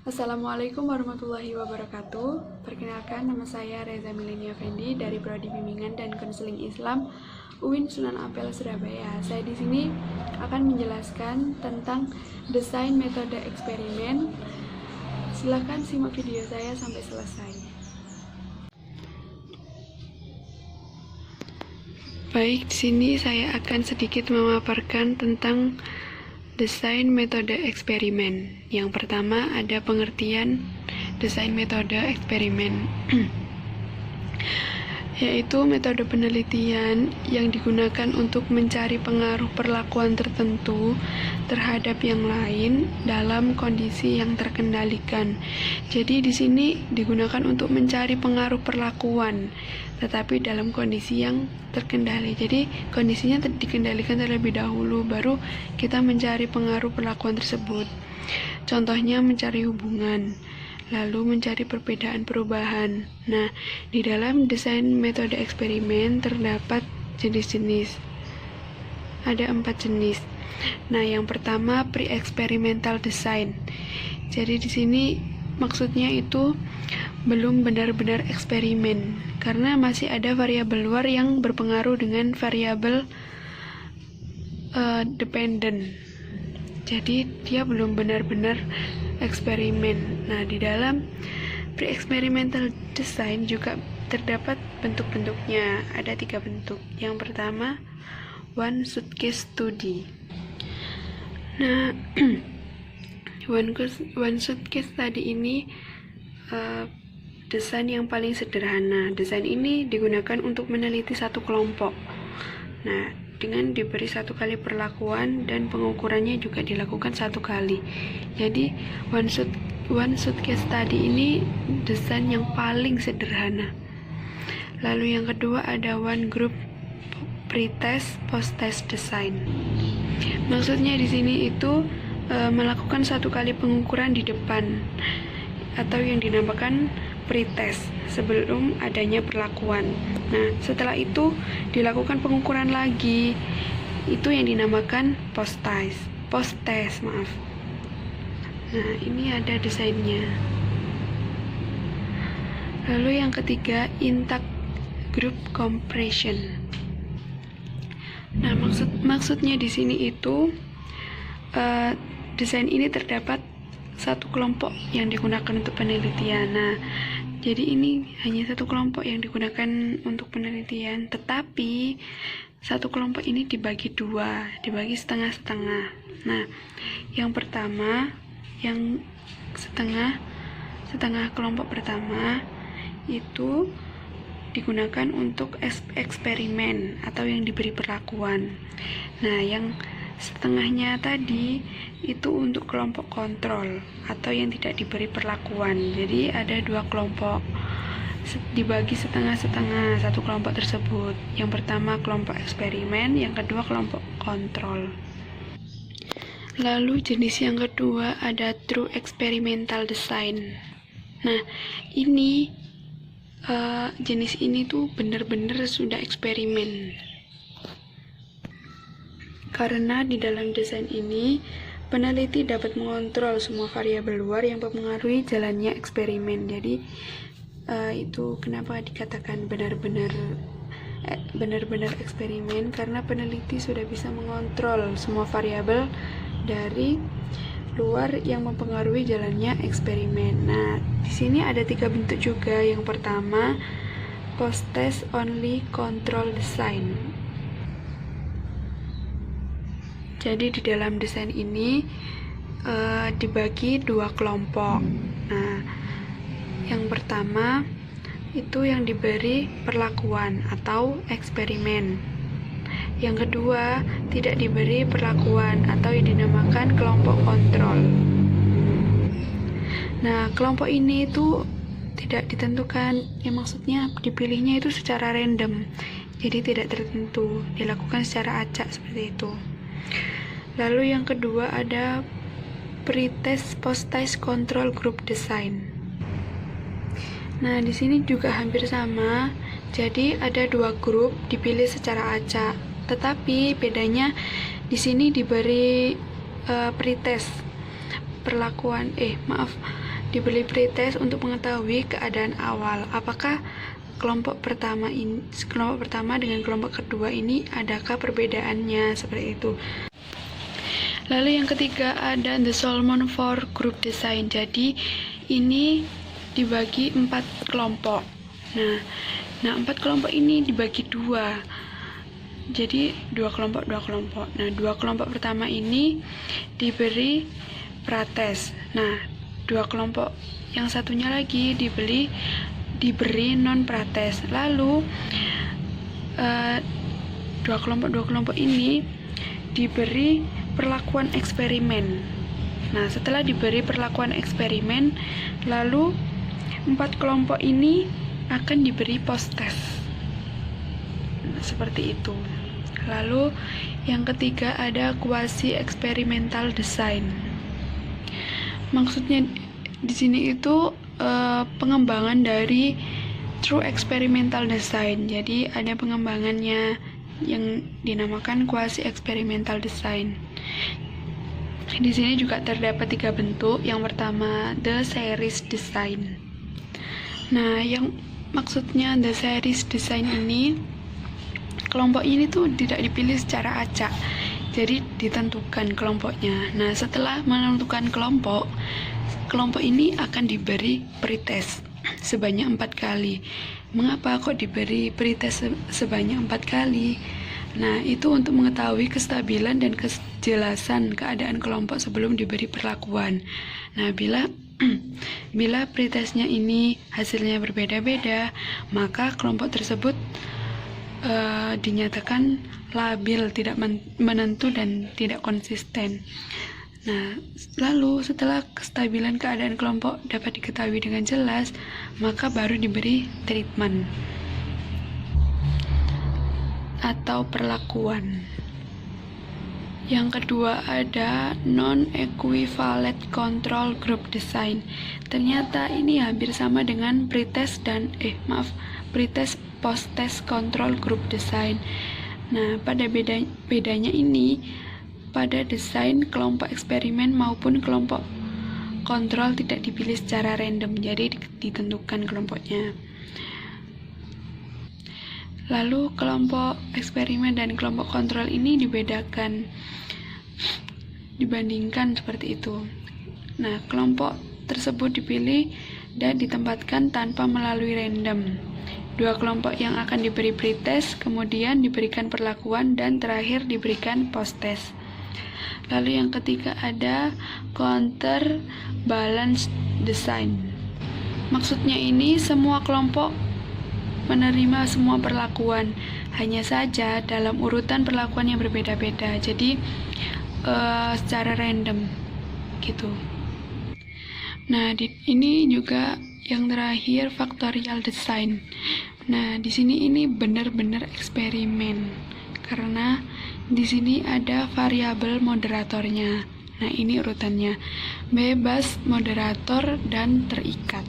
Assalamualaikum warahmatullahi wabarakatuh. Perkenalkan, nama saya Reza Milenia Fendi dari Prodi Bimbingan dan Konseling Islam UIN Sunan Ampel Surabaya. Saya di sini akan menjelaskan tentang desain metode eksperimen. Silakan simak video saya sampai selesai. Baik, di sini saya akan sedikit memaparkan tentang desain metode eksperimen. Yang pertama ada pengertian desain metode eksperimen, yaitu metode penelitian yang digunakan untuk mencari pengaruh perlakuan tertentu terhadap yang lain dalam kondisi yang terkendalikan. Jadi di sini digunakan untuk mencari pengaruh perlakuan, tetapi dalam kondisi yang terkendali. Jadi kondisinya dikendalikan terlebih dahulu, baru kita mencari pengaruh perlakuan tersebut. Contohnya mencari hubungan, lalu mencari perbedaan perubahan. Nah, di dalam desain metode eksperimen terdapat jenis-jenis. Ada 4 jenis. Nah, yang pertama pre-experimental design. Jadi di sini maksudnya itu belum benar-benar eksperimen, karena masih ada variabel luar yang berpengaruh dengan variabel dependent. Jadi dia belum benar-benar eksperimen. Nah, di dalam pre-experimental design juga terdapat bentuk-bentuknya. Ada 3 bentuk. Yang pertama, one suitcase study. Nah, one suitcase tadi ini desain yang paling sederhana. Desain ini digunakan untuk meneliti satu kelompok. Nah, dengan diberi 1 kali perlakuan dan pengukurannya juga dilakukan 1 kali. Jadi one suitcase tadi ini desain yang paling sederhana. Lalu yang kedua ada one group pre-test post-test design. Maksudnya di sini itu melakukan 1 kali pengukuran di depan, atau yang dinamakan pretest sebelum adanya perlakuan. Nah, setelah itu dilakukan pengukuran lagi, itu yang dinamakan post-test, maaf. Nah, ini ada desainnya. Lalu yang ketiga, intact group compression. Nah, maksudnya di sini itu desain ini terdapat 1 kelompok yang digunakan untuk penelitian. Nah, jadi ini hanya 1 kelompok yang digunakan untuk penelitian, tetapi 1 kelompok ini dibagi 2, dibagi setengah-setengah. Nah, yang pertama, yang setengah kelompok pertama itu digunakan untuk eksperimen atau yang diberi perlakuan. Nah, yang setengahnya tadi itu untuk kelompok kontrol atau yang tidak diberi perlakuan. Jadi ada 2 kelompok, dibagi setengah-setengah 1 kelompok tersebut. Yang pertama kelompok eksperimen, yang kedua kelompok kontrol. Lalu jenis yang kedua ada true experimental design. Nah, ini jenis ini tuh benar-benar sudah eksperimen, karena di dalam desain ini peneliti dapat mengontrol semua variabel luar yang mempengaruhi jalannya eksperimen. Jadi itu kenapa dikatakan benar-benar eksperimen, karena peneliti sudah bisa mengontrol semua variabel dari luar yang mempengaruhi jalannya eksperimen. Nah, di sini ada 3 bentuk juga. Yang pertama, post-test only control design. Jadi di dalam desain ini dibagi 2 kelompok. Nah, yang pertama itu yang diberi perlakuan atau eksperimen. Yang kedua tidak diberi perlakuan atau yang dinamakan kelompok kontrol. Nah, kelompok ini itu tidak ditentukan, maksudnya dipilihnya itu secara random. Jadi tidak tertentu, dilakukan secara acak seperti itu. Lalu yang kedua ada pre-test post-test control group design. Nah, di sini juga hampir sama. Jadi ada 2 grup dipilih secara acak. Tetapi bedanya di sini diberi pretest perlakuan diberi pretest untuk mengetahui keadaan awal. Apakah kelompok pertama dengan kelompok kedua ini adakah perbedaannya, seperti itu. Lalu yang ketiga ada the Solomon for group design. Jadi ini dibagi 4 kelompok. Nah 4 kelompok ini dibagi 2. Jadi 2 kelompok. Nah 2 kelompok pertama ini diberi pretest. Nah 2 kelompok yang satunya lagi diberi non pretest. Lalu 2 kelompok ini diberi perlakuan eksperimen. Nah, setelah diberi perlakuan eksperimen, lalu 4 kelompok ini akan diberi post-test. Nah, seperti itu. Lalu yang ketiga ada quasi experimental design. Maksudnya di sini itu pengembangan dari true experimental design. Jadi ada pengembangannya yang dinamakan quasi experimental design. Di sini juga terdapat 3 bentuk. Yang pertama the series design. Nah, yang maksudnya the series design ini, kelompok ini tuh tidak dipilih secara acak. Jadi ditentukan kelompoknya. Nah, setelah menentukan kelompok ini akan diberi pretest sebanyak 4 kali. Mengapa kok diberi pretest sebanyak 4 kali? Nah, itu untuk mengetahui kestabilan dan kejelasan keadaan kelompok sebelum diberi perlakuan. Nah, bila pretestnya ini hasilnya berbeda-beda, maka kelompok tersebut dinyatakan labil, tidak menentu dan tidak konsisten. Nah, lalu setelah kestabilan keadaan kelompok dapat diketahui dengan jelas, maka baru diberi treatment atau perlakuan. Yang kedua ada non-equivalent control group design. Ternyata ini hampir sama dengan pretest pretest post-test control group design. Nah, pada bedanya ini, pada desain kelompok eksperimen maupun kelompok kontrol tidak dipilih secara random, jadi ditentukan kelompoknya. Lalu kelompok eksperimen dan kelompok kontrol ini dibandingkan seperti itu. Nah, kelompok tersebut dipilih dan ditempatkan tanpa melalui random. 2 kelompok yang akan diberi pretest, kemudian diberikan perlakuan, dan terakhir diberikan post-test. Lalu yang ketiga ada counter balance design. Maksudnya ini semua kelompok menerima semua perlakuan, hanya saja dalam urutan perlakuan yang berbeda-beda. Jadi secara random gitu. Nah, ini juga yang terakhir factorial design. Nah, di sini ini benar-benar eksperimen karena di sini ada variabel moderatornya. Nah, ini urutannya: bebas, moderator, dan terikat.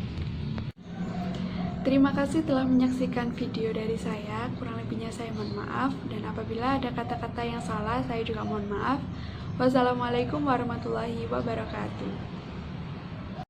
Terima kasih telah menyaksikan video dari saya. Kurang lebihnya saya mohon maaf, dan apabila ada kata-kata yang salah saya juga mohon maaf. Wassalamualaikum warahmatullahi wabarakatuh.